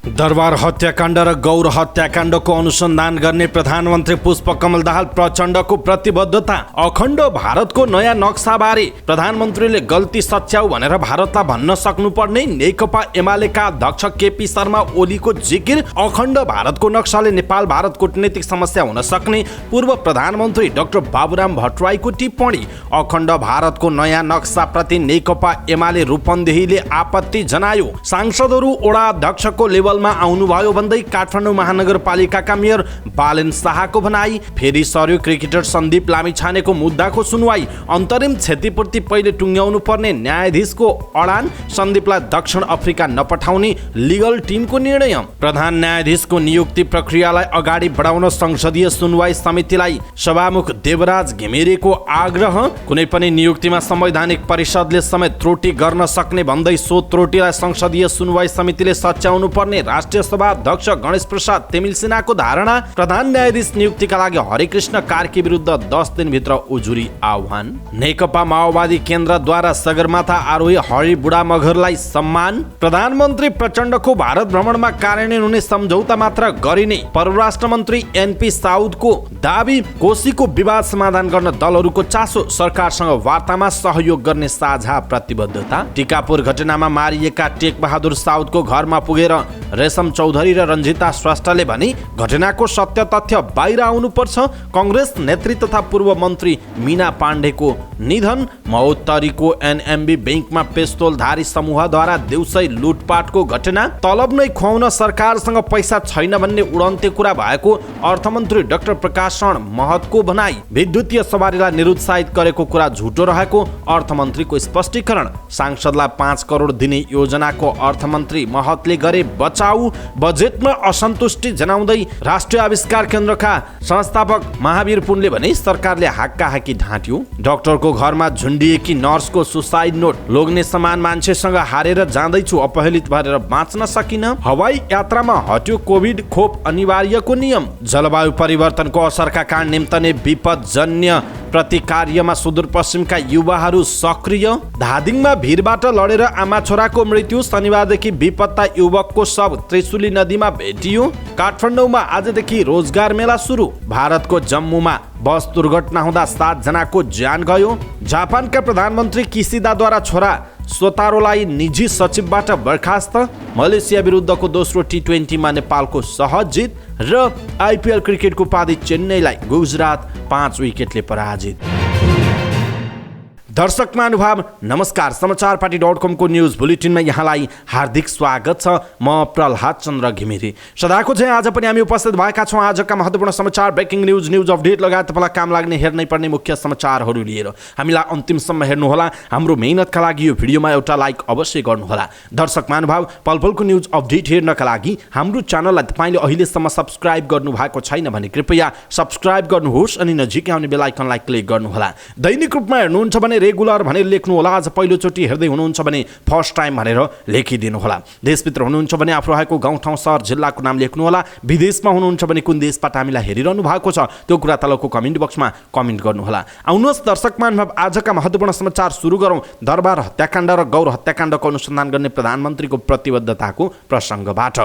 दरबार हत्याकाण्ड र गौर हत्याकाण्डको अनुसन्धान गर्ने प्रधानमन्त्री पुष्पकमल दाहाल प्रचण्डको प्रतिबद्धता। अखण्ड भारतको नयाँ नक्साबारे प्रधानमन्त्रीले गल्ती सच्याउ भनेर भारतलाई भन्न सक्नुपर्ने नेकपा एमालेका अध्यक्ष केपी शर्मा ओलीको जिकिर। अखण्ड भारतको नक्साले नेपाल भारत कूटनीतिक समस्या हुन सक्ने पूर्व प्रधानमन्त्री डाक्टर बाबुराम भट्टराईको टिप्पणी। अखण्ड भारतको नयाँ नक्साप्रति नेकपा एमाले रूपन्देहीले आपत्ति जनायो। सांसदहरू ओडा अध्यक्षको लेभलमा आउनुभयो भन्दै काठमाडौँ महानगरपालिकाका मेयर बालेन शाहको भनाई। फेरि सर्यो क्रिकेटर सन्दीप लामिछानेको मुद्दाको सुनवाई। अन्तरिम क्षतिपूर्ति पहिले टुङ्ग्याउनु पर्ने न्यायाधीशको अडान। सन्दीपलाई दक्षिण अफ्रिका नपठाउने लिगल टिमको निर्णय। प्रधान न्यायाधीशको नियुक्ति प्रक्रियालाई अगाडि बढाउन संसदीय सुनवाई समितिलाई सभामुख देवराज घिमिरेको आग्रह। कुनै पनि नियुक्तिमा संवैधानिक परिषदले समेत त्रुटि गर्न सक्ने भन्दै सो त्रुटिलाई संसदीय सुनवाई समितिले सच्याउनु पर्ने राष्ट्रिय सभा अध्यक्ष गणेश प्रसाद तेमिलसिनाको धारणा। प्रधान न्यायाधीश नियुक्तिका लागि हरिकृष्ण कार्की विरुद्ध 10 दिनभित्र उजुरी आह्वान। नेकपा माओवादी केन्द्रद्वारा सगरमाथा आरोही हरि बुढा मगरलाई सम्मान। प्रधानमन्त्री प्रचण्डको भारत भ्रमणमा कार्यान्वयन हुने सम्झौता मात्र गरिने परराष्ट्र मन्त्री एनपी साउदको दाबी। कोशीको विवाद समाधान गर्न दलहरूको चासो। सरकारसँग वार्तामा सहयोग गर्ने साझा प्रतिबद्धता। टिकापुर घटनामा मारिएका टेक बहादुर साउदको घरमा पुगेर रेशम चौधरी र रञ्जिता श्रेष्ठले भने घटनाको सत्य तथ्य बाहिर आउनुपर्छ। कांग्रेस नेत्री तथा पूर्व मन्त्री मीना पाण्डेको निधन। महोत्तरीको एनएमबी बैंकमा पेस्तोलधारी समूहद्वारा देउसै लुटपाटको घटना। तलब नै खुवाउन सरकारसँग पैसा छैन भन्ने उडन्ते कुरा भएको अर्थमन्त्री डाक्टर प्रकाश महतको भनाई। विद्युतीय सवारीलाई निरुत्साहित गरेको कुरा झुटो रहेको अर्थमन्त्रीको स्पष्टीकरण। सांसदलाई 5 करोड दिने योजनाको अर्थमन्त्री महतले गरे बचाउ। बजेटमा असन्तुष्टि जनाउँदै राष्ट्रिय आविष्कार केन्द्रका संस्थापक महावीर पुनले भने सरकारले हाक्काहाकी ढाँट्यो। डाक्टरको घरमा झुन्डिएकी नर्सको सुसाइड नोट। लोग्ने समान मान्छेसँग हारेर जाँदैछु, अपहेलित भएर बाँच्न सकिन। हवाई यात्रामा हट्यो कोभिड खोप अनिवार्यको नियम। जलवायु परिवर्तनको असरका कारण निम्तने विपदजन्य प्रतिकार्यमा सुदूरपश्चिमका युवाहरू सक्रिय। धादिङमा भिरबाट लडेर आमा छोराको मृत्यु। शनिबारदेखि बेपत्ता युवकको शव त्रिशुली नदीमा भेटियो। काठमाडौँमा आजदेखि रोजगार मेला सुरु। भारतको जम्मूमा बस दुर्घटना हुँदा 7 जनाको ज्यान गयो। जापानका प्रधानमन्त्री किसिदाद्वारा छोरा सोतारोलाई निजी सचिवबाट बर्खास्त। मलेसिया विरुद्धको दोस्रो टी20मा नेपालको सहज जित। र आइपिएल क्रिकेटको उपाधि चेन्नईलाई गुजरात 5 विकेटले पराजित। दर्शक महानुभाव नमस्कार। समाचारपाटी.com को न्यूज बुलेटिनमा यहाँलाई हार्दिक स्वागत छ। म प्रहलाद चन्द्र घिमिरे। सदाको चाहिँ आज पनि हामी उपस्थित भएका छौँ आजका महत्त्वपूर्ण समाचार, ब्रेकिङ न्यूज, न्यूज अपडेट लगायत तपाईँलाई काम लाग्ने हेर्नै पर्ने मुख्य समाचारहरू लिएर। हामीलाई अन्तिमसम्म हेर्नुहोला। हाम्रो मेहनतका लागि यो भिडियोमा एउटा लाइक अवश्य गर्नुहोला। दर्शक महानुभाव पलपलको न्यूज अपडेट हेर्नका लागि हाम्रो च्यानललाई तपाईँले अहिलेसम्म सब्स्क्राइब गर्नुभएको छैन भने कृपया सब्स्क्राइब गर्नुहोस् अनि नजिकै आउने बेल आइकनलाई क्लिक गर्नुहोला। दैनिक रूपमा हेर्नुहुन्छ भने रेगुलर भनेर लेख्नुहोला। आज पहिलोचोटि हेर्दै हुनुहुन्छ भने फर्स्ट टाइम भनेर लेखिदिनुहोला। देशभित्र हुनुहुन्छ भने आफू रहेको गाउँ ठाउँ सहर जिल्लाको नाम लेख्नुहोला। विदेशमा हुनुहुन्छ भने कुन देशबाट हामीलाई हेरिरहनु भएको छ त्यो कुरा तलको कमेन्ट बक्समा कमेन्ट गर्नुहोला। आउनुहोस् दर्शक महानुभाव आजका महत्त्वपूर्ण समाचार सुरु गरौँ दरबार हत्याकाण्ड र गौर हत्याकाण्डको अनुसन्धान गर्ने प्रधानमन्त्रीको प्रतिबद्धताको प्रसङ्गबाट।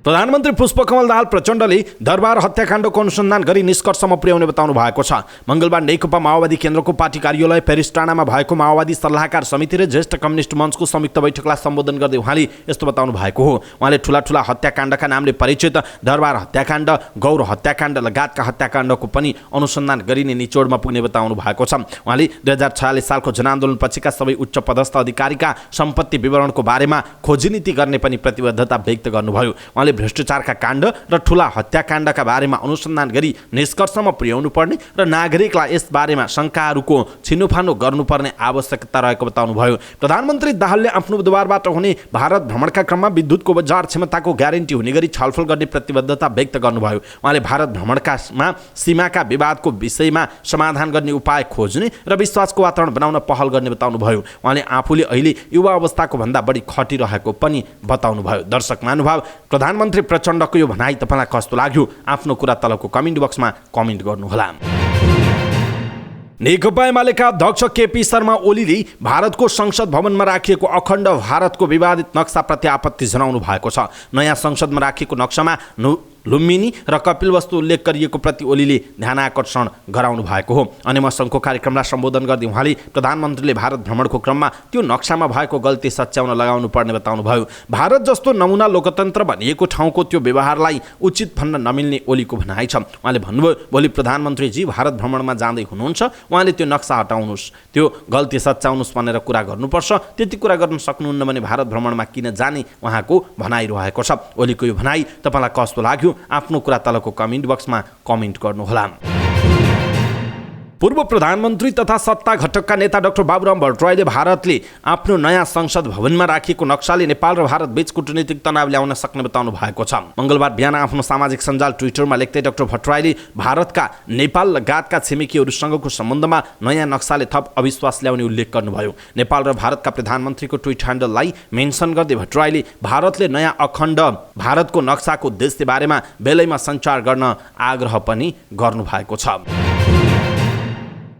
प्रधानमन्त्री पुष्पकमल दाहाल प्रचण्डले दरबार हत्याकाण्डको अनुसन्धान गरी निष्कर्षमा पुर्याउने बताउनु भएको छ। मङ्गलबार नेकपा माओवादी केन्द्रको पार्टी कार्यालय पेरिस टाढामा भएको माओवादी सल्लाहकार समिति र ज्येष्ठ कम्युनिस्ट मञ्चको संयुक्त बैठकलाई सम्बोधन गर्दै उहाँले यस्तो बताउनु भएको हो। उहाँले ठुला हत्याकाण्डका नामले परिचित दरबार हत्याकाण्ड, गौर हत्याकाण्ड लगायतका हत्याकाण्डको पनि अनुसन्धान गरिने निचोडमा पुग्ने बताउनु भएको छ। उहाँले 2046 सालको जनआन्दोलन पछिका सबै उच्च पदस्थ अधिकारीका सम्पत्ति विवरणको बारेमा खोजी गर्ने पनि प्रतिबद्धता व्यक्त गर्नुभयो। उहाँले भ्रष्टाचारका काण्ड र ठुला हत्याकाण्डका बारेमा अनुसन्धान गरी निष्कर्षमा पुर्याउनु पर्ने र नागरिकलाई यस बारेमा शङ्काहरूको छिनोफानो गर्नुपर्ने आवश्यकता रहेको बताउनुभयो। प्रधानमन्त्री दाहालले आफ्नो बुधबारबाट हुने भारत भ्रमणका क्रममा विद्युतको बजार क्षमताको ग्यारेन्टी हुने गरी छलफल गर्ने प्रतिबद्धता व्यक्त गर्नुभयो। उहाँले भारत भ्रमणकामा सीमाका विवादको विषयमा समाधान गर्ने उपाय खोज्ने र विश्वासको वातावरण बनाउन पहल गर्ने बताउनुभयो। उहाँले आफूले अहिले युवा अवस्थाको भन्दा बढी खटिरहेको पनि बताउनुभयो। दर्शक महानुभाव प्रधानमन्त्री प्रचण्डको यो भनाइ तपाईँलाई कस्तो लाग्यो आफ्नो कुरा तलको कमेन्ट बक्समा कमेन्ट गर्नुहोला। नेकपा एमालेका अध्यक्ष केपी शर्मा ओलीले भारतको संसद भवनमा राखिएको अखण्ड भारतको विवादित नक्साप्रति आपत्ति जनाउनु भएको छ। नयाँ संसदमा राखिएको नक्सामा लुम्बिनी र कपिलवस्तु उल्लेख गरिएको प्रति ओलीले ध्यान आकर्षण गराउनु भएको हो। अनेमा सङ्घको कार्यक्रमलाई सम्बोधन गर्दै उहाँले प्रधानमन्त्रीले भारत भ्रमणको क्रममा त्यो नक्सामा भएको गल्ती सच्याउन लगाउनु पर्ने बताउनुभयो। भारत जस्तो नमुना लोकतन्त्र भनिएको ठाउँको त्यो व्यवहारलाई उचित भन्न नमिल्ने ओलीको भनाइ छ। उहाँले भन्नुभयो, भोलि प्रधानमन्त्रीजी भारत भ्रमणमा जाँदै हुनुहुन्छ, उहाँले त्यो नक्सा हटाउनुहोस्, त्यो गल्ती सच्याउनुहोस् भनेर कुरा गर्नुपर्छ। त्यति कुरा गर्न सक्नुहुन्न भने भारत भ्रमणमा किन जाने उहाँको भनाइ रहेको छ। ओलीको यो भनाइ तपाईँलाई कस्तो लाग्यो? आफ्नो कुरा तलको कमेन्ट बक्समा कमेन्ट गर्नुहोला। पूर्व प्रधानमन्त्री तथा सत्ता घटकका नेता डाक्टर बाबुराम भट्टराईले भारतले आफ्नो नयाँ संसद भवनमा राखिएको नक्साले नेपाल र भारत बीच कूटनीतिक तनाव ल्याउन सक्ने बताउनु भएको छ। मङ्गलबार बिहान आफ्नो सामाजिक सञ्जाल ट्विटरमा लेख्दै डाक्टर भट्टराईले भारतका नेपाल लगायतका छिमेकीहरूसँगको सम्बन्धमा नयाँ नक्साले थप अविश्वास ल्याउने उल्लेख गर्नुभयो। नेपाल र भारतका प्रधानमन्त्रीको ट्विट ह्यान्डललाई मेन्सन गर्दै भट्टराईले भारतले नयाँ अखण्ड भारतको नक्साको उद्देश्य बारेमा बेलैमा सञ्चार गर्न आग्रह पनि गर्नुभएको छ।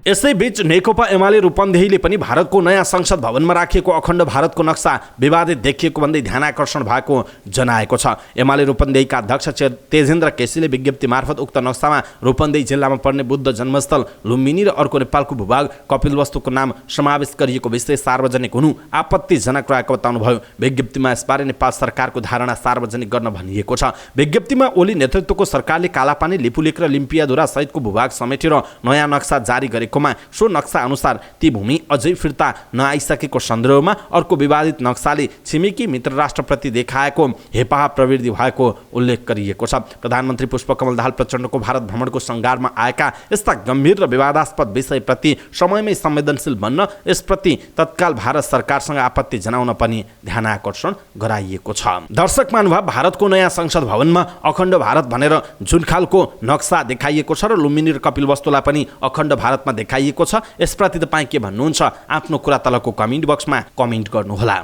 यसैबीच नेकपा एमाले रूपन्देहीले पनि भारतको नयाँ संसद भवनमा राखिएको अखण्ड भारतको नक्सा विवादित देखिएको भन्दै ध्यान आकर्षण भएको जनाएको छ। एमाले रूपन्देहीका अध्यक्ष तेजेन्द्र केसीले विज्ञप्ति मार्फत उक्त नक्सामा रूपन्देही जिल्लामा पर्ने बुद्ध जन्मस्थल लुम्बिनी र अर्को नेपालको भूभाग कपिलवस्तुको नाम समावेश गरिएको विषय सार्वजनिक हुनु आपत्तिजनक रहेको बताउनुभयो। विज्ञप्तिमा यसबारे नेपाल सरकारको धारणा सार्वजनिक गर्न भनिएको छ। विज्ञप्तिमा ओली नेतृत्वको सरकारले कालापानी, लिपुलेक र लिम्पियाधुरा सहितको भूभाग समेटेर नयाँ नक्सा जारी गरेको सो नक्सा अनुसार ती भूमि अझै फिर्ता नआइसकेको सन्दर्भमा अर्को विवादित नक्साले छिमेकी मित्र राष्ट्रप्रति देखाएको हेपाह प्रवृत्ति भएको उल्लेख गरिएको छ। प्रधानमन्त्री पुष्पकमल दाहाल प्रचण्डको भारत भ्रमणको सङ्घारमा आएका यस्ता गम्भीर र विवादास्पद विषयप्रति समयमै संवेदनशील बन्न यसप्रति तत्काल भारत सरकारसँग आपत्ति जनाउन पनि ध्यान आकर्षण गराइएको छ। दर्शक महानुभाव, भारतको नयाँ संसद भवनमा अखण्ड भारत भनेर जुन खालको नक्सा देखाइएको छ र लुम्बिनी र कपिलवस्तुलाई पनि अखण्ड भारतमा देखाइएको छ, यसप्रति तपाईँ के भन्नुहुन्छ? आफ्नो कुरा तलको कमेन्ट बक्समा कमेन्ट गर्नुहोला।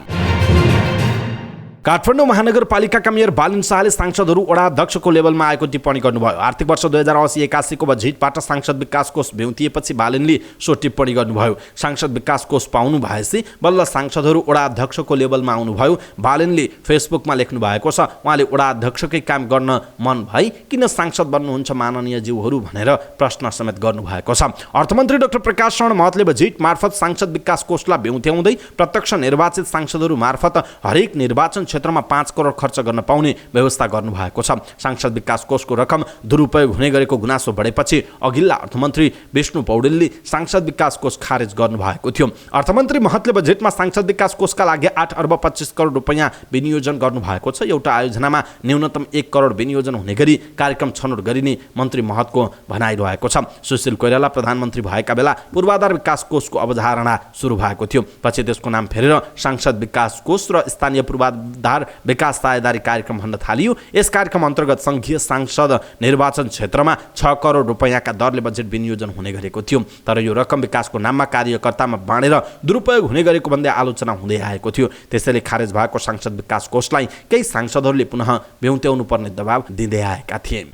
काठमाडौँ महानगरपालिकाका मेयर बालिन शाहले सांसदहरू वडा अध्यक्षको लेभलमा आएको टिप्पणी गर्नुभयो। आर्थिक वर्ष 2080-81 बजेटबाट सांसद विकास कोष भ्याउतिएपछि बालिनले सो टिप्पणी गर्नुभयो। सांसद विकास कोष पाउनु भएपछि बल्ल सांसदहरू वडा अध्यक्षको लेभलमा आउनुभयो। बालिनले फेसबुकमा लेख्नु भएको छ, उहाँले वडा अध्यक्षकै काम गर्न मन भई किन सांसद बन्नुहुन्छ माननीय ज्यूहरू भनेर प्रश्न समेत गर्नुभएको छ। अर्थमन्त्री डाक्टर प्रकाश शरण महतले बजेट मार्फत सांसद विकास कोषलाई भ्याउत्याउँदै प्रत्यक्ष निर्वाचित सांसदहरू मार्फत हरेक निर्वाचन क्षेत्रमा 5 करोड खर्च गर्न पाउने व्यवस्था गर्नुभएको छ। सांसद विकास कोषको रकम दुरुपयोग हुने गरेको गुनासो बढेपछि अघिल्ला अर्थमन्त्री विष्णु पौडेलले सांसद विकास कोष खारेज गर्नुभएको थियो। अर्थमन्त्री महतले बजेटमा सांसद विकास कोषका लागि 8 अर्ब 25 करोड रुपैयाँ विनियोजन गर्नुभएको छ। एउटा आयोजनामा न्यूनतम 1 करोड विनियोजन हुने गरी कार्यक्रम छनौट गरिने मन्त्री महतको भनाइरहेको छ। सुशील कोइराला प्रधानमन्त्री भएका बेला पूर्वाधार विकास कोषको अवधारणा सुरु भएको थियो। पछि त्यसको नाम फेरेर सांसद विकास कोष र स्थानीय पूर्वाधार विकास साझेदारी कार्यक्रम भन्न थालियो। यस कार्यक्रम अन्तर्गत सङ्घीय सांसद निर्वाचन क्षेत्रमा 6 करोड रुपैयाँका दरले बजेट विनियोजन हुने गरेको थियो। तर यो रकम विकासको नाममा कार्यकर्तामा बाँडेर दुरुपयोग हुने गरेको भन्दै आलोचना हुँदै आएको थियो। त्यसैले खारेज भएको सांसद विकास कोषलाई केही सांसदहरूले पुनः भ्याउत्याउनु पर्ने दबाब दिँदै आएका थिए।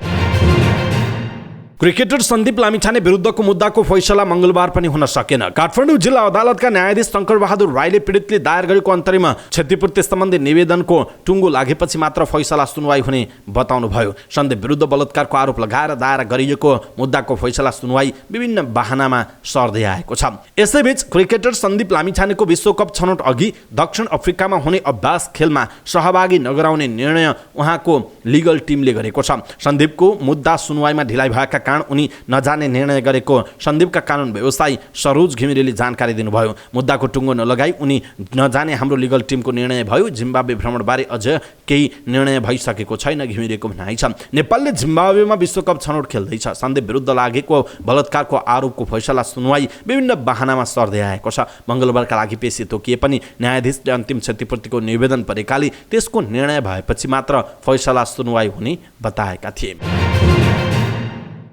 क्रिकेटर सन्दीप लामिछाने विरुद्धको मुद्दाको फैसला मङ्गलबार पनि हुन सकेन। काठमाडौँ जिल्ला अदालतका न्यायाधीश शङ्कर बहादुर राईले पीडितले दायर गरेको अन्तरिम क्षतिपूर्ति सम्बन्धी निवेदनको टुङ्गो लागेपछि मात्र फैसला सुनवाई हुने बताउनुभयो। सन्दीप विरुद्ध बलात्कारको आरोप लगाएर दायर गरिएको मुद्दाको फैसला सुनवाई विभिन्न बहानामा सर्दै आएको छ। यसैबीच क्रिकेटर सन्दीप लामिछानेको विश्वकप छनौट अघि दक्षिण अफ्रिकामा हुने अभ्यास खेलमा सहभागी नगराउने निर्णय उहाँको लिगल टिमले गरेको छ। सन्दीपको मुद्दा सुनवाईमा ढिलाइ भएका कारण उनी नजाने निर्णय गरेको सन्दीपका कानुन व्यवसायी सरोज घिमिरेले जानकारी दिनुभयो। मुद्दाको टुङ्गो नलगाई उनी नजाने हाम्रो लिगल टिमको निर्णय भयो। जिम्बाब्वे भ्रमणबारे अझ केही निर्णय भइसकेको छैन, घिमिरेको भनाइ छ। नेपालले जिम्बाब्वेमा विश्वकप छनौट खेल्दैछ। सन्दीप विरुद्ध लागेको बलात्कारको आरोपको फैसला सुनवाई विभिन्न बहानामा सर्दै आएको छ। मङ्गलबारका लागि पेशी तोकिए पनि न्यायाधीशले अन्तिम क्षतिपूर्तिको निवेदन परेकाले त्यसको निर्णय भएपछि मात्र फैसला सुनवाई हुने बताएका थिए।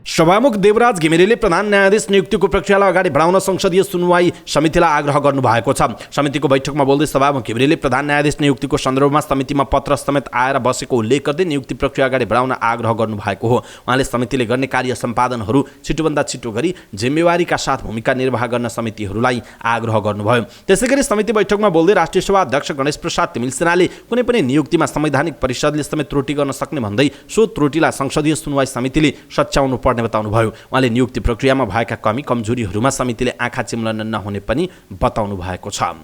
सभामुख देवराज घिमिरेले प्रधान न्यायाधीश नियुक्तिको प्रक्रियालाई अगाडि बढाउन संसदीय सुनवाई समितिलाई आग्रह गर्नुभएको छ। समितिको बैठकमा बोल्दै सभामुख घिमिरेले प्रधान न्यायाधीश नियुक्तिको सन्दर्भमा समितिमा पत्र समेत आएर बसेको उल्लेख गर्दै नियुक्ति प्रक्रिया अगाडि बढाउन आग्रह गर्नुभएको हो। उहाँले समितिले गर्ने कार्य सम्पादनहरू छिटोभन्दा छिटो गरी जिम्मेवारीका साथ भूमिका निर्वाह गर्न समितिहरूलाई आग्रह गर्नुभयो। त्यसैगरी समिति बैठकमा बोल्दै राष्ट्रिय सभा अध्यक्ष गणेश प्रसाद तिमिल सेनाले कुनै पनि नियुक्तिमा संवैधानिक परिषदले समेत त्रुटि गर्न सक्ने भन्दै सो त्रुटिलाई संसदीय सुनवाई समितिले सच्याउनु पर्ने बताउनुभयो। उहाँले नियुक्ति प्रक्रियामा भएका कमी कमजोरीहरूमा समितिले आँखा चिम्लन नहुने पनि बताउनु भएको छ।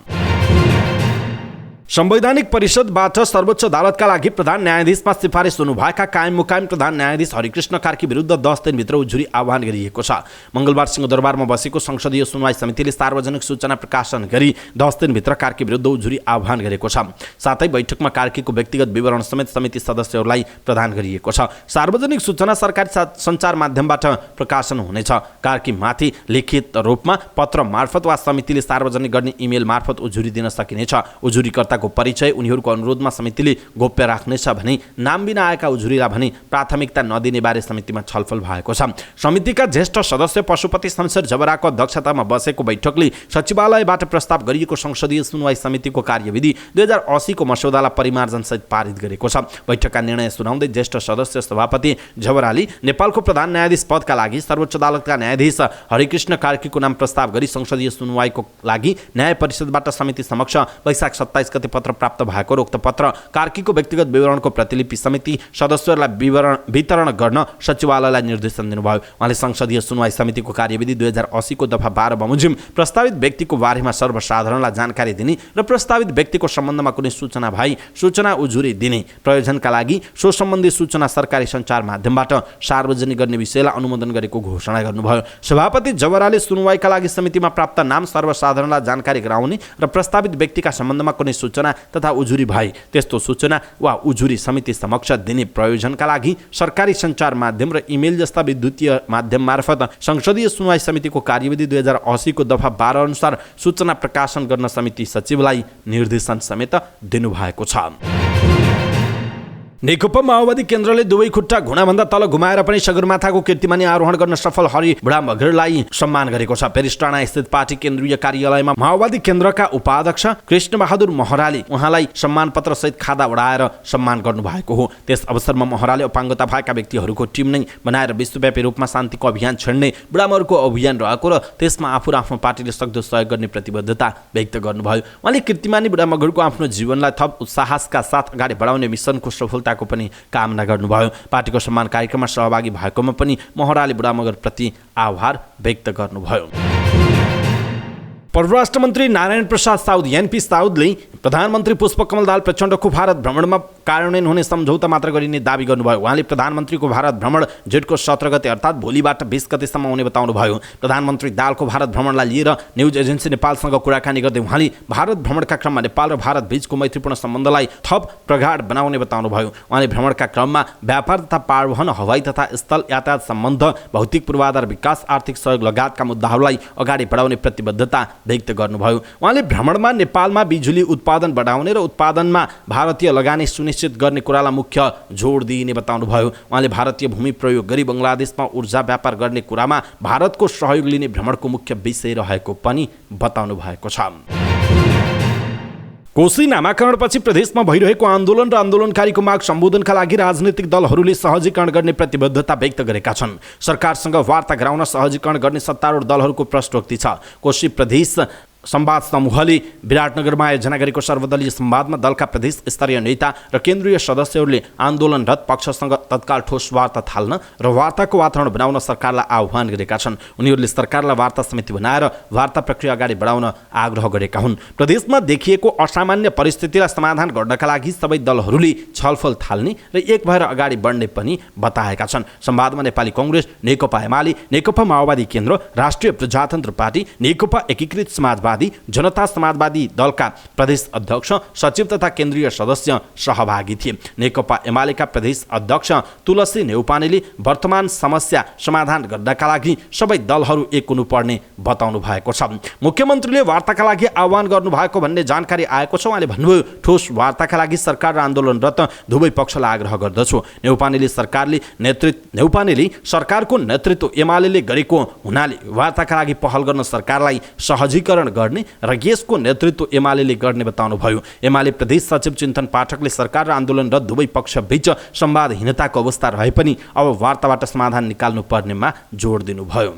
संवैधानिक परिषदबाट सर्वोच्च अदालतका लागि प्रधान न्यायाधीशमा सिफारिस हुनुभएका कायम मुकायम प्रधान न्यायाधीश हरिकृष्ण कार्की विरुद्ध 10 दिनभित्र उजुरी आह्वान गरिएको छ। मंगलबार सिंहदरबारमा बसेको संसदीय सुनवाई समितिले सार्वजनिक सूचना प्रकाशन गरी 10 दिनभित्र कार्की विरुद्ध उजुरी आह्वान गरेको छ। साथै बैठकमा कार्कीको व्यक्तिगत विवरण समेत समिति सदस्यहरूलाई प्रदान गरिएको छ। सार्वजनिक सूचना सरकारी सञ्चार माध्यमबाट प्रकाशन हुनेछ। कार्कीमाथि लिखित रूपमा पत्र मार्फत वा समितिले सार्वजनिक गर्ने इमेल मार्फत उजुरी दिन सकिनेछ। उजुरीकर्ता को परिचय उनीहरूको अनुरोधमा समितिले गोप्य राख्नेछ भने नाम बिना आएका उजुरीलाई भने प्राथमिकता नदिने बारे समितिमा छलफल भएको छ। समितिका ज्येष्ठ सदस्य पशुपति शमशेर जबराको अध्यक्षतामा बसेको बैठकले सचिवालयबाट प्रस्ताव गरिएको संसदीय सुनवाई समितिको कार्यविधि 2080 को मस्यौदालाई परिमार्जनसहित पारित गरेको छ। बैठकका निर्णय सुनाउँदै ज्येष्ठ सदस्य सभापति जबराले नेपालको प्रधान न्यायाधीश पदका लागि सर्वोच्च अदालतका न्यायाधीश हरिकृष्ण कार्कीको नाम प्रस्ताव गरी संसदीय सुनवाईको लागि न्याय परिषदबाट समिति समक्ष वैशाख 27 गते पत्र प्राप्त भएको उक्त पत्र कार्कीको व्यक्तिगत विवरणको प्रतिलिपि समिति सदस्यहरूलाई वितरण गर्न सचिवालयलाई निर्देशन दिनुभयो। उहाँले संसदीय सुनवाई समितिको कार्यविधि 2080 को दफा 12 बमोजिम प्रस्तावित व्यक्तिको बारेमा सर्वसाधारणलाई जानकारी दिने र प्रस्तावित व्यक्तिको सम्बन्धमा कुनै सूचना भई सूचना उजुरी दिने प्रयोजनका लागि सो सम्बन्धी सूचना सरकारी सञ्चार माध्यमबाट सार्वजनिक गर्ने विषयलाई अनुमोदन गरेको घोषणा गर्नुभयो। सभापति जबराले सुनवाईका लागि समितिमा प्राप्त नाम सर्वसाधारणलाई जानकारी गराउने र प्रस्तावित व्यक्तिका सम्बन्धमा कुनै सूचना तथा उजुरी भए त्यस्तो सूचना वा उजुरी समिति समक्ष दिने प्रयोजनका लागि सरकारी सञ्चार माध्यम र इमेल जस्ता विद्युतीय माध्यम मार्फत संसदीय सुनवाई समितिको कार्यविधि 2080 को दफा 12 अनुसार सूचना प्रकाशन गर्न समिति सचिवलाई निर्देशन समेत दिनुभएको छ। नेकपा माओवादी केन्द्रले दुवै खुट्टा घुँडाभन्दा तल घुमाएर पनि सगरमाथाको कीर्तिमानी आरोहण गर्न सफल हरि बुढा मगरलाई सम्मान गरेको छ। पेरिस स्थित पार्टी केन्द्रीय कार्यालयमा माओवादी केन्द्रका उपाध्यक्ष कृष्णबहादुर महराले उहाँलाई सम्मान पत्र सहित खादा उडाएर सम्मान गर्नुभएको हो। त्यस अवसरमा महराले अपाङ्गता भएका व्यक्तिहरूको टिम नै बनाएर विश्वव्यापी रूपमा शान्तिको अभियान छेड्ने बुढामगरको अभियान रहेको र त्यसमा आफू र आफ्नो पार्टीले सक्दो सहयोग गर्ने प्रतिबद्धता व्यक्त गर्नुभयो। उहाँले कीर्तिमानी बुढामगरको आफ्नो जीवनलाई थप उत्साहका साथ अगाडि बढाउने मिसनको सफलता को पनि कामना गर्नुभयो। पार्टीको सम्मान कार्यक्रममा सहभागी भएकोमा पनि महराले बुढामगर प्रति आभार व्यक्त गर्नुभयो। परराष्ट्र मन्त्री नारायण प्रसाद साउद एनपी साउदले प्रधानमन्त्री पुष्पकमल दाहाल प्रचण्डको भारत भ्रमणमा कार्यान्वयन हुने सम्झौता मात्र गरिने दावी गर्नुभयो। उहाँले प्रधानमन्त्रीको भारत भ्रमण जेठको 17 गते अर्थात् भोलिबाट 20 गतेसम्म हुने बताउनुभयो। प्रधानमन्त्री दाहालको भारत भ्रमणलाई लिएर न्युज एजेन्सी नेपालसँग कुराकानी गर्दै उहाँले भारत भ्रमणका क्रममा नेपाल र भारत बीचको मैत्रीपूर्ण सम्बन्धलाई थप प्रगाढ बनाउने बताउनुभयो। उहाँले भ्रमणका क्रममा व्यापार तथा पारवहन, हवाई तथा स्थल यातायात सम्बन्ध, भौतिक पूर्वाधार विकास, आर्थिक सहयोग लगायतका मुद्दाहरूलाई अगाडि बढाउने प्रतिबद्धता व्यक्त गर्नुभयो। उहाँले भ्रमणमा नेपालमा बिजुली उत्पादन बढाउने र उत्पादनमा भारतीय लगानी सुनिश्चित गर्ने कुरालाई मुख्य जोड दिइने बताउनुभयो। उहाँले भारतीय भूमि प्रयोग गरी बङ्गलादेशमा ऊर्जा व्यापार गर्ने कुरामा भारतको सहयोग लिने भ्रमणको मुख्य विषय रहेको पनि बताउनु भएको छ। कोशी नामाकरणपछि प्रदेशमा भइरहेको आन्दोलन र आन्दोलनकारीको माग सम्बोधनका लागि राजनीतिक दलहरूले सहजीकरण गर्ने प्रतिबद्धता व्यक्त गरेका छन्। सरकारसँग वार्ता गराउन सहजीकरण गर्ने सत्तारूढ दलहरूको प्रश्नोक्ति छ। कोशी प्रदेश संवाद समूहले विराटनगरमा आयोजना गरेको सर्वदलीय संवादमा दलका प्रदेश स्तरीय नेता र केन्द्रीय सदस्यहरूले आन्दोलनरत पक्षसँग तत्काल ठोस वार्ता थाल्न र वार्ताको वातावरण बनाउन सरकारलाई आह्वान गरेका छन्। उनीहरूले सरकारलाई वार्ता समिति बनाएर वार्ता प्रक्रिया अगाडि बढाउन आग्रह गरेका हुन्। प्रदेशमा देखिएको असामान्य परिस्थितिलाई समाधान गर्नका लागि सबै दलहरूले छलफल थाल्ने र एक भएर अगाडि बढ्ने पनि बताएका छन्। संवादमा नेपाली कांग्रेस, नेकपा एमाले, नेकपा माओवादी केन्द्र, राष्ट्रिय प्रजातन्त्र पार्टी, नेकपा एकीकृत समाजवादी समाजवादी जनता समाजवादी दलका प्रदेश अध्यक्ष सचिव तथा केन्द्रीय सदस्य सहभागी थिए। नेकपा एमालेका प्रदेश अध्यक्ष तुलसी नेउपानेले वर्तमान समस्या समाधान गर्नका लागि सबै दलहरू एक हुनुपर्ने बताउनु भएको छ। मुख्यमन्त्रीले वार्ताका लागि आह्वान गर्नुभएको भन्ने जानकारी आएको छ। उहाँले भन्नुभयो, ठोस वार्ताका लागि सरकार र आन्दोलनरत दुवै पक्षलाई आग्रह गर्दछु। नेउपानेले सरकारको नेतृत्व एमाले गरेको हुनाले वार्ताका लागि पहल गर्न सरकारलाई सहजीकरण गर्ने र यसको नेतृत्व एमाले गर्ने बताउनुभयो। एमाले प्रदेश सचिव चिन्तन पाठकले सरकार र आन्दोलनरत दुवै पक्षबीच संवादहीनताको अवस्था रहे पनि अब वार्ताबाट समाधान निकाल्नु पर्नेमा जोड दिनुभयो।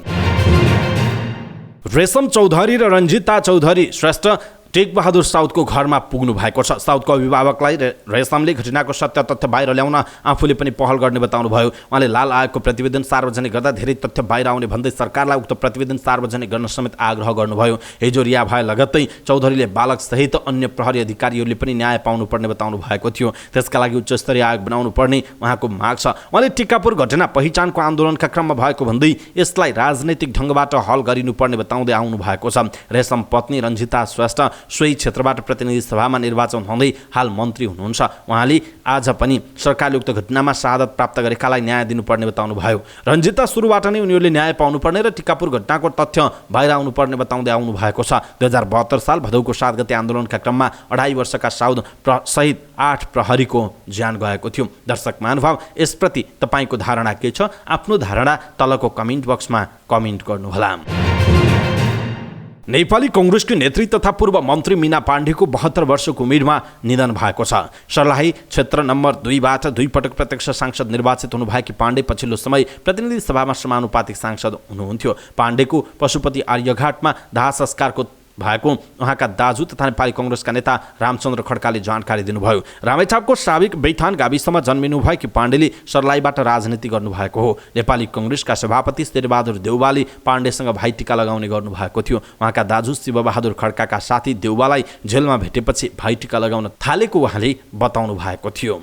रेशम चौधरी र रञ्जिता चौधरी श्रेष्ठ टेकबहादुर साउदको घरमा पुग्नु भएको छ। साउदको अभिभावकलाई रेशमले घटनाको सत्य तथ्य बाहिर ल्याउन आफूले पनि पहल गर्ने बताउनुभयो। उहाँले लाल आयोगको प्रतिवेदन सार्वजनिक गर्दा धेरै तथ्य बाहिर आउने भन्दै सरकारलाई उक्त प्रतिवेदन सार्वजनिक गर्न समेत आग्रह गर्नुभयो। हिजो रिहा भए लगत्तै चौधरीले बालकसहित अन्य प्रहरी अधिकारीहरूले पनि न्याय पाउनुपर्ने बताउनु भएको थियो। त्यसका लागि उच्चस्तरीय आयोग बनाउनु पर्ने उहाँको माग छ। उहाँले टिकापुर घटना पहिचानको आन्दोलनका क्रममा भएको भन्दै यसलाई राजनैतिक ढङ्गबाट हल गरिनुपर्ने बताउँदै आउनु भएको छ। रेशम पत्नी रञ्जिता श्रेष्ठ सोही क्षेत्रबाट प्रतिनिधि सभामा निर्वाचन हुँदै हाल मन्त्री हुनुहुन्छ। उहाँले आज पनि सरकारले उक्त घटनामा शहादत प्राप्त गरेकालाई न्याय दिनुपर्ने बताउनु भयो। रञ्जिता सुरुबाट नै उनीहरूले न्याय पाउनुपर्ने र टिकापुर घटनाको तथ्य बाहिर आउनुपर्ने बताउँदै आउनु भएको छ। 2072 साल भदौको 7 गते आन्दोलनका क्रममा 2.5 वर्षका साउद सहित 8 प्रहरीको ज्यान गएको थियो। दर्शक महानुभाव, यसप्रति तपाईँको धारणा के छ? आफ्नो धारणा तलको कमेन्ट बक्समा कमेन्ट गर्नुहोला। नेपाली कांग्रेसकी नेत्री तथा पूर्व मन्त्री मीना पाण्डेको 72 वर्षको उमेरमा निधन भएको छ। सर्लाही क्षेत्र नम्बर 2बाट 2 पटक प्रत्यक्ष सांसद निर्वाचित हुनुभएकी पाण्डे पछिल्लो समय प्रतिनिधि सभामा समानुपातिक सांसद हुनुहुन्थ्यो। पाण्डेको पशुपति आर्यघाटमा दाह संस्कारको भएको उहाँका दाजु तथा नेपाली कांग्रेसका नेता रामचन्द्र खड्काले जानकारी दिनुभयो। रामेछापको साविक बैथान गाविसमा जन्मिनुभएकी पाण्डेले सर्लाहीबाट राजनीति गर्नुभएको हो। नेपाली कांग्रेसका सभापति शेरबहादुर देउवाले पाण्डेसँग भाइटिका लगाउने गर्नुभएको थियो। उहाँका दाजु शिवबहादुर खड्काका साथी देउवालाई जेलमा भेटेपछि भाइटिका लगाउन थालेको उहाँले बताउनु भएको थियो।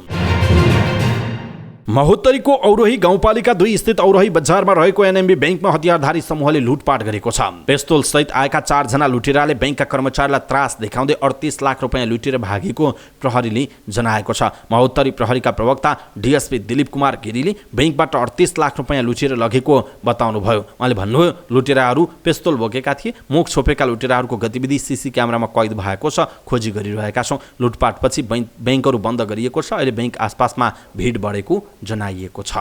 महोत्तरीको औरोही गाउँपालिका 2 स्थित औरोही बजारमा रहेको एनएमबी बैंकमा हतियारधारी समूहले लुटपाट गरेको छ। पिस्तोल सहित आएका 4 जना लुटेराले बैंकका कर्मचारीलाई त्रास देखाउँदै 38 लाख रुपैयाँ लुटेर भागेको प्रहरीले जनाएको छ। महोत्तरी प्रहरीका प्रवक्ता डीएसपी दिलीप कुमार गिरीले बैंकबाट 38 लाख रुपैयाँ लुटेर लगेको बताउनुभयो। उहाँले भन्नुभयो, लुटेराहरू पिस्तोल बोकेका थिए। मुख छोपेका लुटेराहरूको गतिविधि सीसी क्यामेरामा कैद भएको छ। खोजी गरिरहेका छौँ। लुटपाटपछि बैंकहरू बन्द गरिएको छ। अहिले बैंक आसपासमा भिड बढेको जनाइएको छ।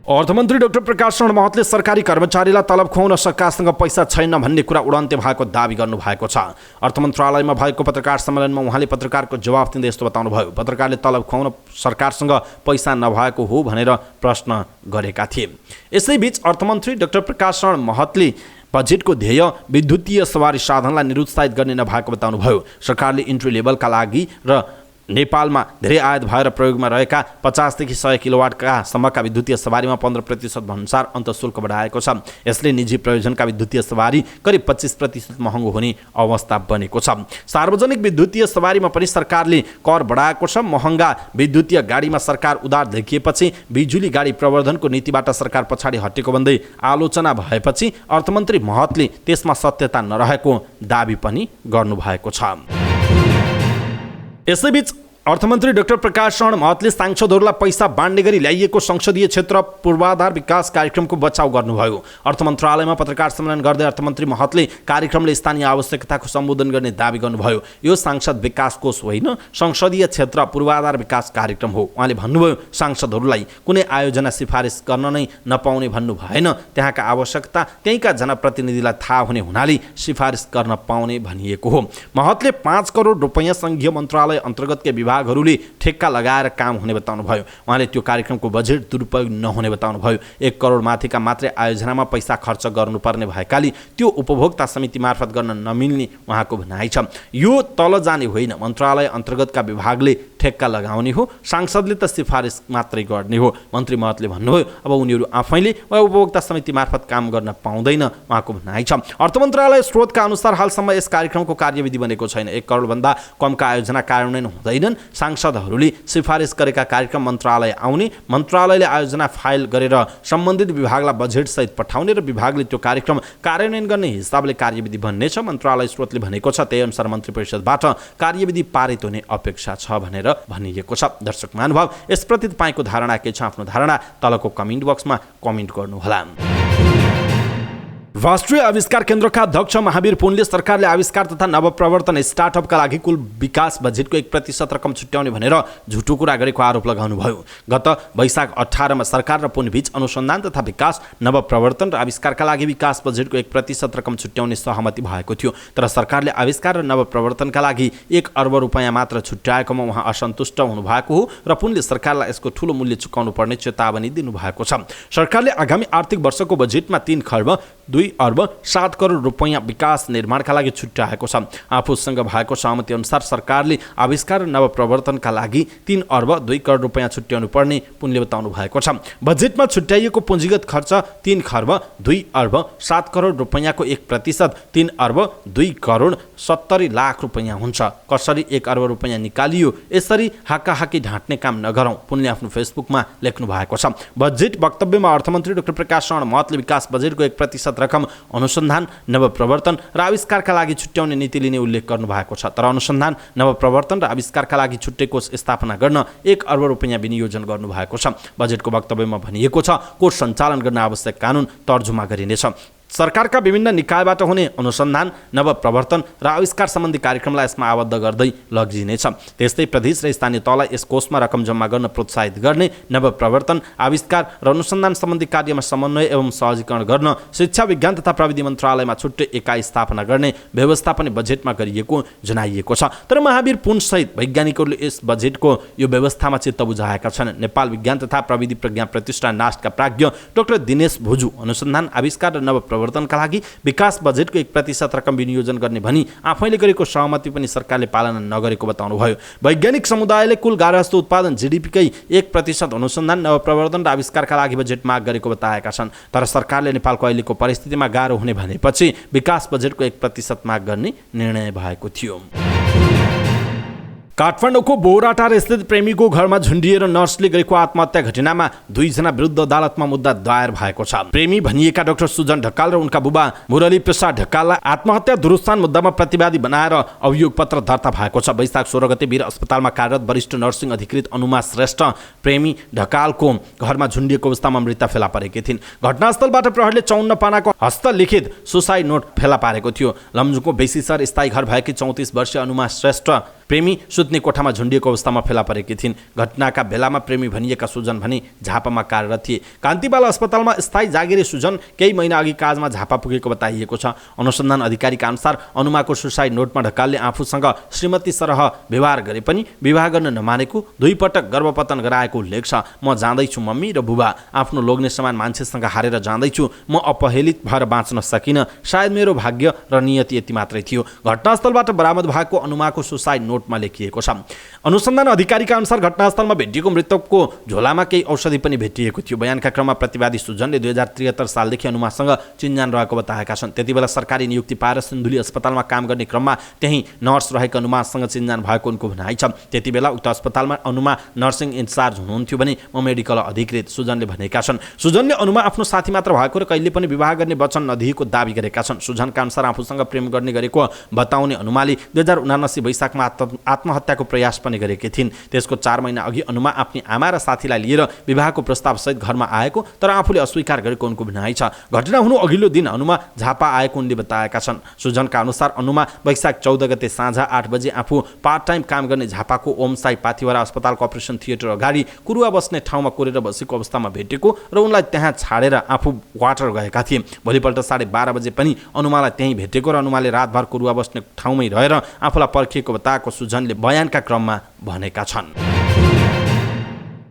अर्थमन्त्री डाक्टर प्रकाश शरण महतले सरकारी कर्मचारीलाई तलब खुवाउन सरकारसँग पैसा छैन भन्ने कुरा उडन्ते भएको दावी गर्नुभएको छ। अर्थ मन्त्रालयमा भएको पत्रकार सम्मेलनमा उहाँले पत्रकारको जवाफ दिँदै यस्तो बताउनुभयो। पत्रकारले तलब खुवाउन सरकारसँग पैसा नभएको हो भनेर प्रश्न गरेका थिए। यसैबीच अर्थमन्त्री डाक्टर प्रकाश शरण महतले बजेटको ध्येय विद्युतीय सवारी साधनलाई निरुत्साहित गर्ने नभएको बताउनुभयो। सरकारले इन्ट्री लेभलका लागि र नेपालमा धेरै आयात भएर प्रयोगमा रहेका 50 देखि 100 किलोवाटका सम्मका विद्युतीय सवारीमा 15% भन्सार अन्तःशुल्क बढाएको छ। यसले निजी प्रयोजनका विद्युतीय सवारी करिब 25% महँगो हुने अवस्था बनेको छ। सार्वजनिक विद्युतीय सवारीमा पनि सरकारले कर बढाएको छ। महँगा विद्युतीय गाडीमा सरकार उदार देखिएपछि बिजुली गाडी प्रवर्धनको नीतिबाट सरकार पछाडि हटेको भन्दै आलोचना भएपछि अर्थमन्त्री महतले त्यसमा सत्यता नरहेको दावी पनि गर्नुभएको छ। यसैबीच अर्थमन्त्री डाक्टर प्रकाश शरण महतले सांसदहरूलाई पैसा बाँड्ने गरी ल्याइएको संसदीय क्षेत्र पूर्वाधार विकास कार्यक्रमको बचाउ गर्नुभयो। अर्थ मन्त्रालयमा पत्रकार सम्मेलन गर्दै अर्थमन्त्री महतले कार्यक्रमले स्थानीय आवश्यकताको सम्बोधन गर्ने दावी गर्नुभयो। यो सांसद विकास कोष होइन, संसदीय क्षेत्र पूर्वाधार विकास कार्यक्रम हो। उहाँले भन्नुभयो, सांसदहरूलाई कुनै आयोजना सिफारिस गर्न नै नपाउने भन्नु भएन। त्यहाँका आवश्यकता त्यहीँका जनप्रतिनिधिलाई थाहा हुने हुनाले सिफारिस गर्न पाउने भनिएको हो। महतले 5 करोड रुपैयाँ सङ्घीय मन्त्रालय अन्तर्गतकै विभागहरूले ठेक्का लगाएर काम हुने बताउनुभयो। उहाँले त्यो कार्यक्रमको बजेट दुरुपयोग नहुने बताउनुभयो। 1 करोड माथिका मात्रै आयोजनामा पैसा खर्च गर्नुपर्ने भएकाले त्यो उपभोक्ता समिति मार्फत गर्न नमिल्ने उहाँको भनाइ छ। यो तल जाने होइन, मन्त्रालय अन्तर्गतका विभागले ठेक्का लगाउने हो। सांसदले त सिफारिस मात्रै गर्ने हो। मन्त्री महतले भन्नुभयो, अब उनीहरू आफैले वा उपभोक्ता समिति मार्फत काम गर्न पाउँदैन उहाँको भनाइ छ। अर्थ मन्त्रालय स्रोतका अनुसार हालसम्म यस कार्यक्रमको कार्यविधि बनेको छैन। 1 करोडभन्दा कमका आयोजना कार्यान्वयन हुँदैनन्। सांसदहरूले सिफारिस गरेका कार्यक्रम मन्त्रालय आउने, मन्त्रालयले आयोजना फाइल गरेर सम्बन्धित विभागलाई बजेटसहित पठाउने र विभागले त्यो कार्यक्रम कार्यान्वयन गर्ने हिसाबले कार्यविधि बन्नेछ। मन्त्रालय स्रोतले भनेको छ त्यही अनुसार मन्त्री परिषदबाट कार्यविधि पारित हुने अपेक्षा छ भनेर भनिएको छ। दर्शक महानुभाव, यसप्रति तपाईँको धारणा के छ? आफ्नो धारणा तलको कमेन्ट बक्समा कमेन्ट गर्नुहोला। राष्ट्रिय आविष्कार केन्द्रका अध्यक्ष महावीर पुनले सरकारले आविष्कार तथा नवप्रवर्तन स्टार्टअपका लागि कुल विकास बजेटको 1% रकम छुट्याउने भनेर झुटो कुरा गरेको आरोप लगाउनुभयो। गत वैशाख 18 सरकार र पुनबीच अनुसन्धान तथा विकास, नवप्रवर्तन र आविष्कारका लागि विकास बजेटको 1% रकम छुट्याउने सहमति भएको थियो। तर सरकारले आविष्कार र नवप्रवर्तनका लागि 1 अर्ब रुपैयाँ मात्र छुट्याएकोमा उहाँ असन्तुष्ट हुनुभएको हो र पुनले सरकारलाई यसको ठूलो मूल्य चुकाउनु पर्ने चेतावनी दिनुभएको छ। सरकारले आगामी आर्थिक वर्षको बजेटमा 3 खर्ब 2 अर्ब 7 करोड रुपैयाँ विकास निर्माणका लागि छुट्याएको छ। आफूसँग भएको सहमति अनुसार सरकारले आविष्कार र नवप्रवर्तनका लागि 3 अर्ब 2 करोड रुपैयाँ छुट्याउनु पर्ने पुनले बताउनु भएको छ। बजेटमा छुट्याइएको पुँजीगत खर्च 3 खर्ब 2 अर्ब 7 करोड रुपैयाँको 1% 3 अर्ब 2 करोड 70 लाख रुपैयाँ हुन्छ। कसरी 1 अर्ब रुपैयाँ निकालियो? यसरी हाकाहाकी ढाँट्ने काम नगरौँ, पुनले आफ्नो फेसबुकमा लेख्नु भएको छ। बजेट वक्तव्यमा अर्थमन्त्री डाक्टर प्रकाश शरण महतले विकास बजेटको 1% रकम अनुसन्धान, नवप्रवर्तन र आविष्कारका लागि छुट्याउने नीति लिने उल्लेख गर्नु भएको छ। तर अनुसन्धान, नवप्रवर्तन र आविष्कारका लागि छुट्टै कोष स्थापना गर्न 1 अर्ब रुपैयाँ विनियोजन गर्नु भएको छ। बजेटको वक्तव्यमा भनिएको छ कोष सञ्चालन गर्न आवश्यक कानुन तर्जुमा गरिनेछ। सरकारका विभिन्न निकायबाट हुने अनुसन्धान, नवप्रवर्तन र आविष्कार सम्बन्धी कार्यक्रमलाई यसमा आबद्ध गर्दै लगिनेछ। त्यस्तै प्रदेश र स्थानीय तहलाई यस कोषमा रकम जम्मा गर्न प्रोत्साहित गर्ने, नवप्रवर्तन, आविष्कार र अनुसन्धान सम्बन्धी कार्यमा समन्वय एवं सहजीकरण गर्न शिक्षा, विज्ञान तथा प्रविधि मन्त्रालयमा छुट्टै एकाइ स्थापना गर्ने व्यवस्था पनि बजेटमा गरिएको जनाइएको छ। तर महावीर पुनसहित वैज्ञानिकहरूले यस बजेटको यो व्यवस्थामा चित्त बुझाएका छन्। नेपाल विज्ञान तथा प्रविधि प्रज्ञा प्रतिष्ठान नास्टका प्राज्ञ डाक्टर दिनेश भुजू अनुसन्धान, आविष्कार र नवप्रवर्तनका लागि विकास बजेटको 1% रकम विनियोजन गर्ने भनी आफैले गरेको सहमति पनि सरकारले पालना नगरेको बताउनुभयो। वैज्ञानिक समुदायले कुल गार्हस्थ्य उत्पादन जीडीपीकै 1% अनुसन्धान, नवप्रवर्तन र आविष्कारका लागि बजेट माग गरेको बताएका छन्। तर सरकारले नेपालको अहिलेको परिस्थितिमा गाह्रो हुने भनेपछि विकास बजेटको 1% माग गर्ने निर्णय भएको थियो। काठमाडौँको बोराटार स्थित प्रेमीको घरमा झुन्डिएर नर्सले गरेको आत्महत्या घटनामा 2 जना विरुद्ध अदालतमा मुद्दा दायर भएको छ। प्रेमी भनिएका डाक्टर सुजन ढकाल र उनका बुबा मुरली प्रसाद ढकाललाई आत्महत्या दुरुत्थान मुद्दामा प्रतिवादी बनाएर अभियोग पत्र दर्ता भएको छ। वैशाख 16 गते वीर अस्पतालमा कार्यरत वरिष्ठ नर्सिङ अधिकृत अनुमा श्रेष्ठ प्रेमी ढकालको घरमा झुन्डिएको अवस्थामा मृत्यु फेला परेकी थिइन्। घटनास्थलबाट प्रहरीले 54 पानाको हस्तलिखित सुसाइड नोट फेला पारेको थियो। लमजुङको बेसीसर स्थायी घर भएकी 34 वर्षीय अनुमा श्रेष्ठ प्रेमी सुत्ने कोठामा झुन्डिएको अवस्थामा फेला परेकी थिइन्। घटनाका बेलामा प्रेमी भनिएका सुजन भने झापामा कार्यरत थिए। कान्तिबाल अस्पतालमा स्थायी जागिरे सुजन केही महिना अघि काजमा झापा पुगेको बताइएको छ। अनुसन्धान अधिकारीका अनुसार अनुमाको सुसाइड नोटमा ढकालले आफूसँग श्रीमती सरह व्यवहार गरे पनि विवाह गर्न नमानेको, 2 पटक गर्भपतन गराएको उल्लेख छ। म जाँदैछु मम्मी र बुबा, आफ्नो लोग्ने समान मान्छेसँग हारेर जाँदैछु, म अपहेलित भएर बाँच्न सकिनँ, सायद मेरो भाग्य र नियति यति मात्रै थियो। घटनास्थलबाट बरामद भएको अनुमाको सुसाइड नोटमा लेखिएको छ। अनुसन्धान अधिकारीका अनुसार घटनास्थलमा भेटिएको मृतकको झोलामा केही औषधि पनि भेटिएको थियो। बयानका क्रममा प्रतिवादी सुजनले 2073 सालदेखि अनुमासँग चिन्जान रहेको बताएका छन्। त्यतिबेला सरकारी नियुक्ति पाएर सिन्धुली अस्पतालमा काम गर्ने क्रममा त्यही नर्स रहेको अनुमासँग चिन्जान भएको उनको भनाइ छ। त्यतिबेला उक्त अस्पतालमा अनुमा नर्सिङ इन्चार्ज हुनुहुन्थ्यो भने म मेडिकल अधिकृत, सुजनले भनेका छन्। सुजनले अनुमा आफ्नो साथी मात्र भएको र कहिले पनि विवाह गर्ने वचन नदिएको दाबी गरेका छन्। सुजनका अनुसार आफूसँग प्रेम गर्ने गरेको बताउने अनुमाले 2079 वैशाखमा आत्महत्याको प्रयास पनि गरेकी थिइन्। त्यसको 4 महिना अघि अनुमा आफ्नी आमा र साथीलाई लिएर विवाहको प्रस्तावसहित घरमा आएको तर आफूले अस्वीकार गरेको उनको भनाइ छ। घटना हुनु अघिल्लो दिन अनुमा झापा आएको उनले बताएका छन्। सुजनका अनुसार अनुमा वैशाख 14 गते साँझ 8 बजे आफू पार्ट टाइम काम गर्ने झापाको ओम साई पाथिवरा अस्पतालको अपरेसन थिएटर अगाडि कुरुवा बस्ने ठाउँमा कोरेर बसेको अवस्थामा भेटेको र उनलाई त्यहाँ छाडेर आफू क्वार्टर गएका थिए। भोलिपल्ट 12:30 बजे पनि अनुमालाई त्यहीँ भेटेको र अनुमाले रातभर कुरुवा बस्ने ठाउँमै रहेर आफूलाई पर्खिएको बताएको सुजनले बयानका क्रममा भनेका छन्।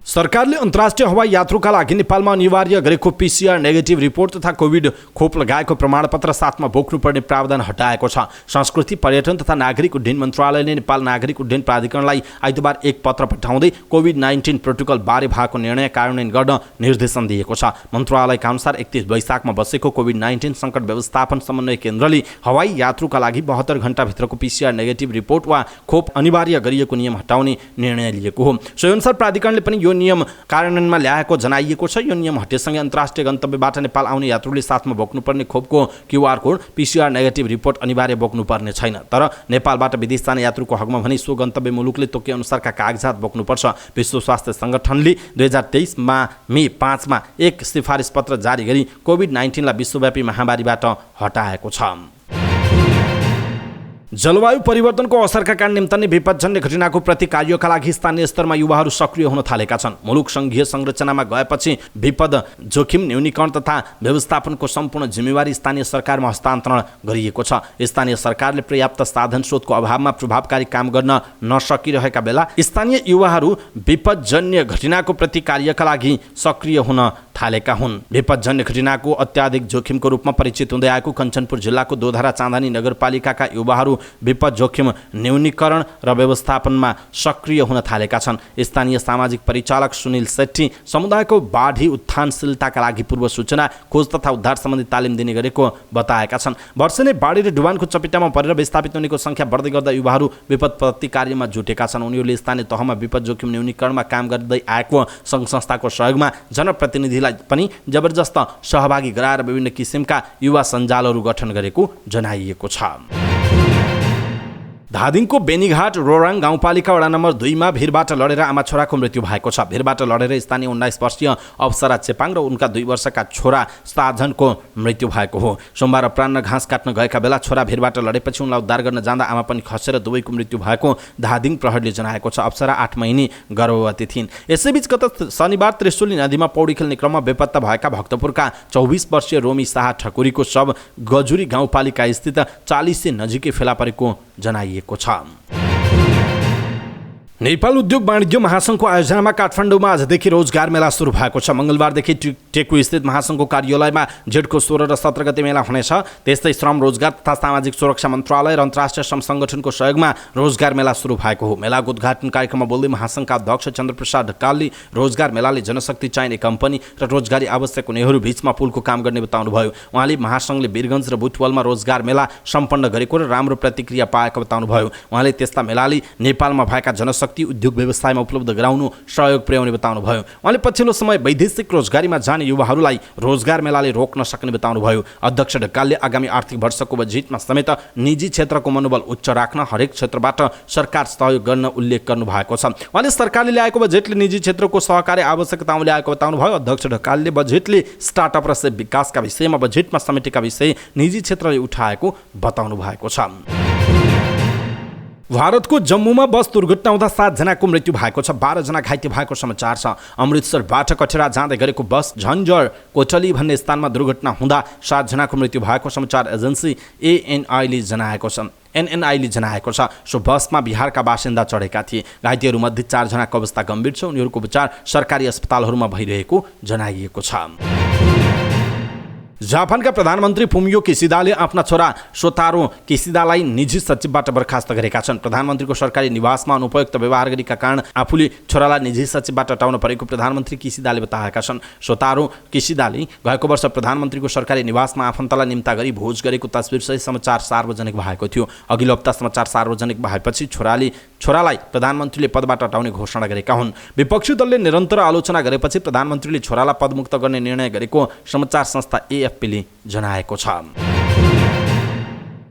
सरकारले अन्तर्राष्ट्रिय हवाई यात्रुका लागि नेपालमा अनिवार्य गरेको पीसीआर नेगेटिभ रिपोर्ट तथा कोभिड खोप लगाएको प्रमाणपत्र साथमा बोक्नुपर्ने प्रावधान हटाएको छ। संस्कृति, पर्यटन तथा नागरिक उड्डयन मन्त्रालयले नेपाल नागरिक उड्डयन प्राधिकरणलाई आइतबार एक पत्र पठाउँदै कोभिड-19 प्रोटोकल बारे भएको निर्णय कार्यान्वयन गर्न निर्देशन दिएको छ। मन्त्रालयका अनुसार 31 वैशाखमा बसेको कोभिड-19 सङ्कट व्यवस्थापन समन्वय केन्द्रले हवाई यात्रुका लागि 72 घण्टाभित्रको पीसीआर नेगेटिभ रिपोर्ट वा खोप अनिवार्य गरिएको नियम हटाउने निर्णय लिएको हो। सोहीअनुसार प्राधिकरणले पनि यो नियम कार्यान्वयनमा ल्याएको जनाइएको छ। यो नियम हटेसँगै अन्तर्राष्ट्रिय गन्तव्यबाट नेपाल आउने यात्रुले साथमा बोक्नुपर्ने खोपको QR code, PCR negative report अनिवार्य बोक्नुपर्ने छैन। तर नेपालबाट विदेश जाने यात्रुको हकमा भने सो गन्तव्य मुलुकले तोके अनुसारका कागजात बोक्नुपर्छ। विश्व स्वास्थ्य सङ्गठनले 2023 मे 5 मा एक सिफारिस पत्र जारी गरी कोभिड-19 लाई विश्वव्यापी महामारीबाट हटाएको छ। जलवायु परिवर्तनको असरका कारण निम्तने विपदजन्य घटनाको प्रति कार्यका लागि स्थानीय स्तरमा युवाहरू सक्रिय हुन थालेका छन्। मुलुक सङ्घीय संरचनामा गएपछि विपद जोखिम न्यूनीकरण तथा व्यवस्थापनको सम्पूर्ण जिम्मेवारी स्थानीय सरकारमा हस्तान्तरण गरिएको छ। स्थानीय सरकारले पर्याप्त साधन स्रोतको अभावमा प्रभावकारी काम गर्न नसकिरहेका बेला स्थानीय युवाहरू विपदजन्य घटनाको प्रति कार्यका लागि सक्रिय हुन थालेका हुन्। विपदजन्य घटनाको अत्याधिक जोखिमको रूपमा परिचित हुँदै आएको कञ्चनपुर जिल्लाको दोधरा चाँदनी नगरपालिकाका युवाहरू विपद जोखिम न्यूनीकरण र व्यवस्थापनमा सक्रिय हुन थालेका छन्। स्थानीय सामाजिक परिचालक सुनिल सेट्टी समुदायको बाढी उत्थानशीलताका लागि पूर्व सूचना, खोज तथा उद्धार सम्बन्धी तालिम दिने गरेको बताएका छन्। वर्षेनै बाढी र डुबानको चपेटामा परेर विस्थापित हुनेको सङ्ख्या बढ्दै गर्दा युवाहरू विपद प्रतिकार्यमा जुटेका छन्। उनीहरूले स्थानीय तहमा विपद जोखिम न्यूनीकरणमा काम गर्दै आएको सङ्घ संस्थाको सहयोगमा जनप्रतिनिधिलाई पनि जबरजस्त सहभागी गराएर विभिन्न किसिमका युवा सञ्जालहरू गठन गरेको जनाइएको छ। धादिङको बेनीघाट रोराङ गाउँपालिका वडा नम्बर 2 मा भिरबाट लडेर आमा छोराको मृत्यु भएको छ। भिरबाट लडेर स्थानीय 19 वर्षीय अप्सरा चेपाङ र उनका 2 वर्षका छोरा साधनको मृत्यु भएको हो। सोमबार अपराह्न घाँस काट्न गएका बेला छोरा भिरबाट लडेपछि उनलाई उद्धार गर्न जाँदा आमा पनि खसेर दुवैको मृत्यु भएको धादिङ प्रहरीले जनाएको छ। अप्सरा 8 महिने गर्भवती थिइन्। यसैबीच गत शनिबार त्रिशुली नदीमा पौडी खेल्ने क्रममा बेपत्ता भएका भक्तपुरका 24 वर्षीय रोमी शाह ठकुरीको शव गजुरी गाउँपालिका स्थित 40 नजिकै फेला परेको जनाइएको छ। नेपाल उद्योग वाणिज्य महासङ्घको आयोजनामा काठमाडौँमा आजदेखि रोजगार मेला सुरु भएको छ। मङ्गलबारदेखि टेकु स्थित महासङ्घको कार्यालयमा जेठको 16 र 17 गते मेला हुनेछ। त्यस्तै श्रम, रोजगार तथा सामाजिक सुरक्षा मन्त्रालय र अन्तर्राष्ट्रिय श्रम सङ्गठनको सहयोगमा रोजगार मेला सुरु भएको हो। मेलाको उद्घाटन कार्यक्रममा बोल्दै महासङ्घका अध्यक्ष चन्द्रप्रसाद ढकालले रोजगार मेलाले जनशक्ति चाहिने कम्पनी र रोजगारी आवश्यक हुनेहरू बीचमा पुलको काम गर्ने बताउनुभयो। उहाँले महासङ्घले वीरगञ्ज र बुटवलमा रोजगार मेला सम्पन्न गरेको र राम्रो प्रतिक्रिया पाएको बताउनुभयो। उहाँले त्यस्ता मेलाले नेपालमा भएका जनशक्ति उद्योग व्यवसायमा उपलब्ध गराउनु सहयोग पुर्याउने बताउनुभयो। उहाँले पछिल्लो समय वैदेशिक रोजगारीमा जाने युवाहरूलाई रोजगार मेलाले रोक्न सक्ने बताउनुभयो। अध्यक्ष ढकालले आगामी आर्थिक वर्षको बजेटमा समेत निजी क्षेत्रको मनोबल उच्च राख्न हरेक क्षेत्रबाट सरकार सहयोग गर्न उल्लेख गर्नु भएको छ। उहाँले सरकारले ल्याएको बजेटले निजी क्षेत्रको सहकारी आवश्यकतामा ल्याएको बताउनुभयो। अध्यक्ष ढकालले बजेटले स्टार्टअप र सेवा विकासका विषयमा बजेटमा समेटेका विषय निजी क्षेत्रले उठाएको बताउनु भएको छ। भारतको जम्मूमा बस दुर्घटना हुँदा 7 जनाको मृत्यु भएको छ। 12 जना घाइते भएको समाचार छ। अमृतसरबाट कटेरा जाँदै गरेको बस झन्झर कोटली भन्ने स्थानमा दुर्घटना हुँदा 7 जनाको मृत्यु भएको समाचार एजेन्सी एएनआईले जनाएको छ। सो बसमा बिहारका बासिन्दा चढेका थिए। घाइतेहरूमध्ये 4 जनाको अवस्था गम्भीर छ। उनीहरूको उपचार सरकारी अस्पतालहरूमा भइरहेको जनाइएको छ। जापानका प्रधानमन्त्री फुमियो किसिदाले आफ्ना छोरा सोतारो किसिदालाई निजी सचिवबाट बर्खास्त गरेका छन्। प्रधानमन्त्रीको सरकारी निवासमा अनुपयुक्त व्यवहार गरेका कारण आफूले छोरालाई निजी सचिवबाट हटाउन परेको प्रधानमन्त्री किसिदाले बताएका छन्। सोतारो किसिदाले गएको वर्ष प्रधानमन्त्रीको सरकारी निवासमा आफन्तलाई निम्ता गरी भोज गरेको तस्बिरसहित समाचार सार्वजनिक भएको थियो। अघिल्लो हप्ता समाचार सार्वजनिक भएपछि छोरालाई प्रधानमन्त्रीले पदबाट हटाउने घोषणा गरेका हुन्। विपक्षी दलले निरन्तर आलोचना गरेपछि प्रधानमन्त्रीले छोरालाई पदमुक्त गर्ने निर्णय गरेको समाचार संस्था एएफपीले जनाएको छ।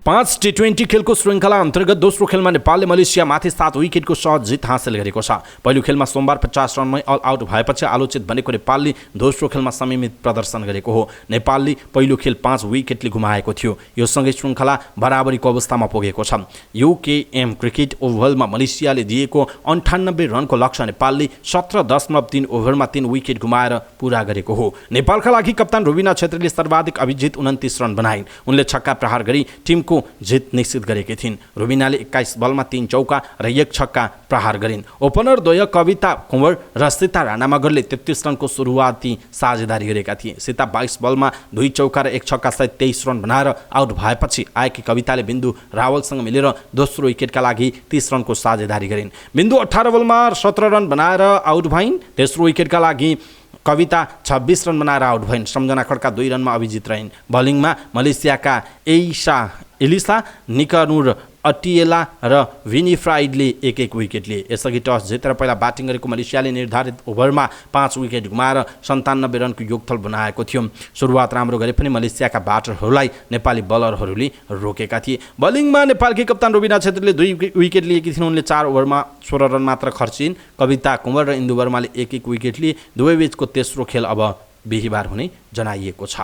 5 टी20 खेलको श्रृङ्खला अन्तर्गत दोस्रो खेलमा नेपालले मलेसियामाथि 7 विकेटको सहज जित हासिल गरेको छ। पहिलो खेलमा सोमबार 50 रनमै अल आउट भएपछि आलोचित बनेको नेपालले दोस्रो खेलमा संयमित प्रदर्शन गरेको हो। नेपालले पहिलो खेल 5 विकेटले गुमाएको थियो। यो सँगै श्रृङ्खला बराबरीको अवस्थामा पुगेको छ। यूकेएम क्रिकेट ओभरमा मलेसियाले दिएको 98 रनको लक्ष्य नेपालले 17.3 ओभरमा 3 विकेट गुमाएर पूरा गरेको हो। नेपालका लागि कप्तान रुबिना छेत्रीले सर्वाधिक अभिजित 29 रन बनाइन्। उनले छक्का प्रहार गरी टिमको टिमको जित निश्चित गरेकी थिइन्। रुबिनाले 21 बलमा 3 चौका र 1 छक्का प्रहार गरिन्। ओपनर द्वय कविता कुँवर र सीता राणा मगरले 33 रनको सुरुवाती साझेदारी गरेका थिए। सीता 22 बलमा 2 चौका र 1 छक्का सहित 23 रन बनाएर आउट भएपछि आएकी कविताले बिन्दु रावलसँग मिलेर दोस्रो विकेटका लागि 30 रनको साझेदारी गरिन्। बिन्दु 18 बलमा 17 रन बनाएर आउट भइन्। तेस्रो विकेटका लागि कविता 26 रन बनाएर आउट भइन्। सम्झना खड्का 2 रनमा अभिजित रहिन्। बलिङमा मलेसियाका एलिसा निकानुर अटिएला र विनिफ्राइडले 1-1 विकेट लिए। यसअघि टस जितेर पहिला ब्याटिङ गरेको मलेसियाले निर्धारित ओभरमा 5 विकेट गुमाएर 97 रनको योगथल बनाएको थियो। सुरुवात राम्रो गरे पनि मलेसियाका ब्याटरहरूलाई नेपाली बलरहरूले रोकेका थिए। बलिङमा नेपालकी कप्तान रुबिना छेत्रीले 2 विकेट लिएकी थिइन्। उनले 4 ओभरमा 16 रन मात्र खर्चिन्। कविता कुँवर र इन्दु वर्माले 1-1 विकेट लिए। दुवै बीचको तेस्रो खेल अब बिहिबार हुने जनाइएको छ।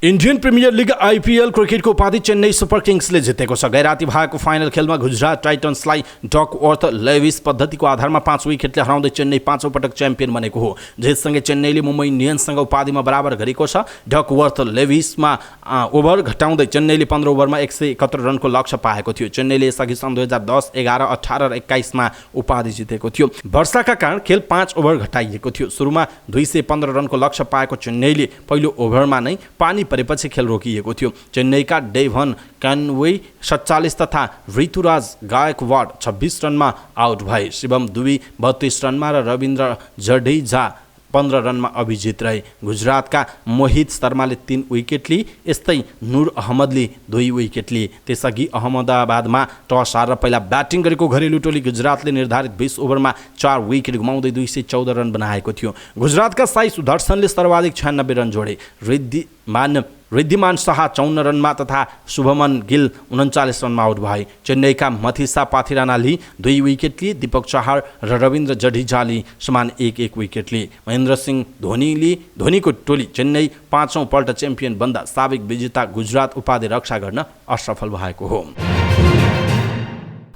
इन्डियन प्रिमियर लिग आइपिएल क्रिकेटको उपाधि चेन्नई सुपर किङ्सले जितेको छ। गैराती भएको फाइनल खेलमा गुजरात टाइटन्सलाई डकवर्थ लेविस पद्धतिको आधारमा 5 विकेटले हराउँदै चेन्नई 5औं पटक च्याम्पियन बनेको हो। जितसँगै चेन्नईले मुम्बई इन्डियन्ससँग उपाधिमा बराबर गरेको छ। डकवर्थ लेविसमा ओभर घटाउँदै चेन्नईले 15 ओभरमा 171 रनको लक्ष्य पाएको थियो। चेन्नईले यसअघि सन् 2010, 11, 18 र 21मा उपाधि जितेको थियो। वर्षाका कारण खेल 5 ओभर घटाइएको थियो। सुरुमा 215 रनको लक्ष्य पाएको चेन्नईले पहिलो ओभरमा नै पानी परेपछि खेल रोकिएको थियो। चेन्नईका डेभन कन्वे 47 तथा ऋतुराज गायकवाड 26 रनमा आउट भए। शिवम दुबे 32 रनमा र रविन्द्र जडेजा 15 रनमा अभिजित रहे। गुजरातका मोहित शर्माले 3 विकेट लिए। यस्तै नूर अहमदले 2 विकेट लिए। त्यसअघि अहमदाबादमा टस हारेर पहिला ब्याटिङ गरेको घरेलु टोली गुजरातले निर्धारित 20 ओभरमा 4 विकेट गुमाउँदै 214 रन बनाएको थियो। गुजरातका साई सुदर्शनले सर्वाधिक 96 रन जोडे। रिद्धिमान शाह 54 रनमा तथा शुभमन गिल 39 रनमा आउट भए। चेन्नईका मथिसा पाथिरानाले 2 विकेट लिए। दीपक चहार र रविन्द्र जडेजाले समान 1-1 विकेट लिए। महेन्द्र सिंह धोनीको टोली चेन्नई 5औं पल्ट च्याम्पियन बन्दा साबिक विजेता गुजरात उपाधि रक्षा गर्न असफल भएको हो।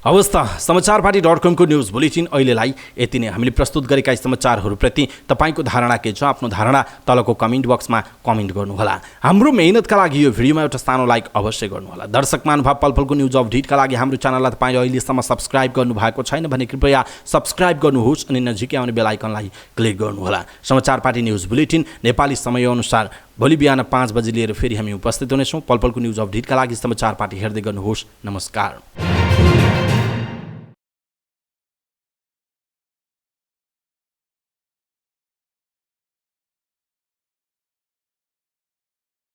अवस्था समाचारपाटी.com को न्यूज बुलेटिन अहिलेलाई यति नै। हामीले प्रस्तुत गरेका समाचारहरूप्रति तपाईको धारणा के छ? आफ्नो धारणा तलको कमेन्ट बक्समा कमेन्ट गर्नुहोला। हाम्रो मेहनतका लागि यो भिडियोमा एउटा सानो लाइक अवश्य गर्नुहोला। दर्शक महानुभाव, पलपलको न्यूज अपडेटका लागि हाम्रो च्यानललाई तपाईले अहिलेसम्म सब्स्क्राइब गर्नुभएको छैन भने कृपया सब्स्क्राइब गर्नुहोस् अनि नजिकै आउने बेल आइकनलाई क्लिक गर्नुहोला। समाचारपाटी न्यूज बुलेटिन नेपाली समयअनुसार भोलि बिहान 5 बजे लिएर फेरि हामी उपस्थित हुनेछौँ। पलपलको न्यूज अपडेटका लागि समाचारपाटी हेर्दै गर्नुहोस्। नमस्कार।